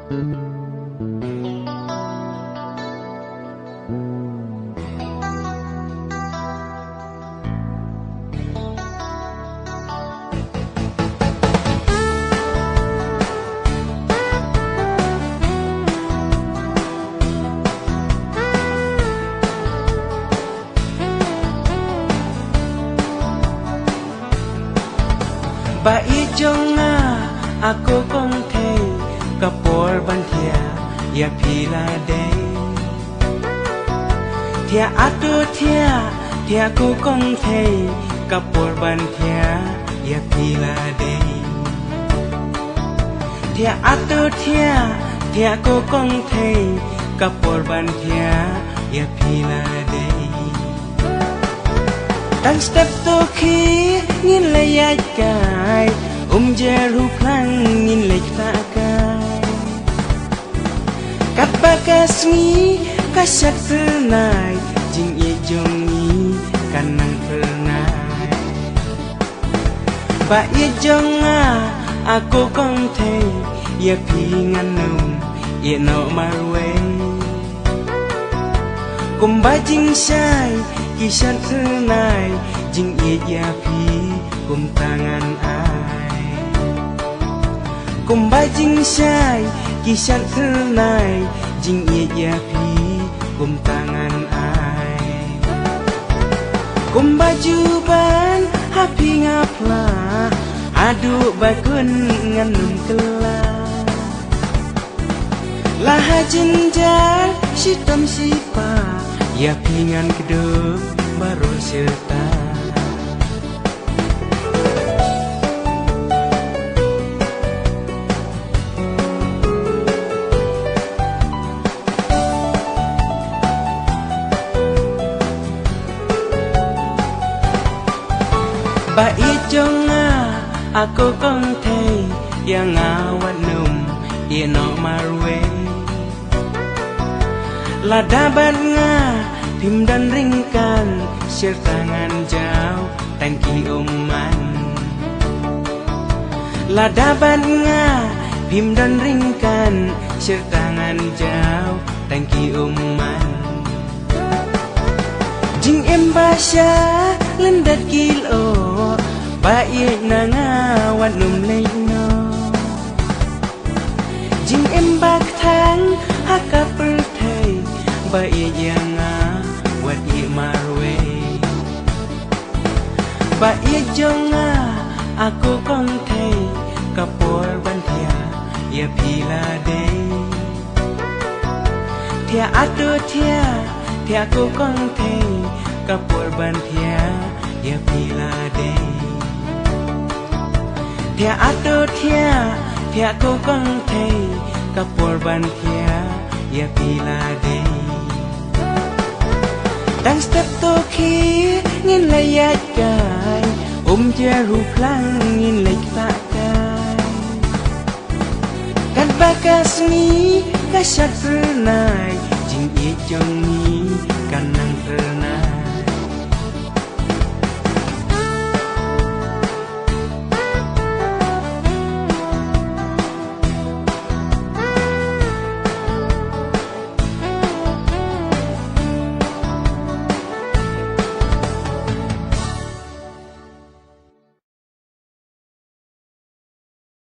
Bai jonga aku kong thei kapor ban thia ya phila de thia atu thia ku kong thei kapor ban thia ya phila de thia atu thia ku kong thei kapor ban thia ya phila de Tan step to khi nhìn lấy ai cài jeru plang nhìn lấy ta cài cắt ba kasmi kasat pernai jing ye jongi kanang pernai ba ye jonga aku kong thei ye pingan num ye no marwe kumba jing sai kisah senai jing ye yapi kum tangan ai kum bajing sai kisah senai jing ye yapi kum tangan ai kum baju ban hapi ngapla adu bakun nganum kela laha jenjar sitam sipa ya pingan kedep baru serta Bai jonga aku kong thei yang awat num ye no marwe ladaban nga Pim dan ringkan sertangan jauh tangki uman ladaban nga Pim dan ringkan sertangan jauh tangki uman jing embasya lendat kilo baik nangawan num leino jing embak thang hakap perthai baik yang wat ye marwe ba ye jonga aku kong thei kapor ban thia ye phila de thia atu thia ku kong thei kapor ban thia ye phila de thia atu thia ku kong thei kapor ban thia ye phila de Tan step to khi nhìn lấy ai cài jeru plang nhìn lấy ta cài kan bakasmi kasat pernai jing ye jongi kan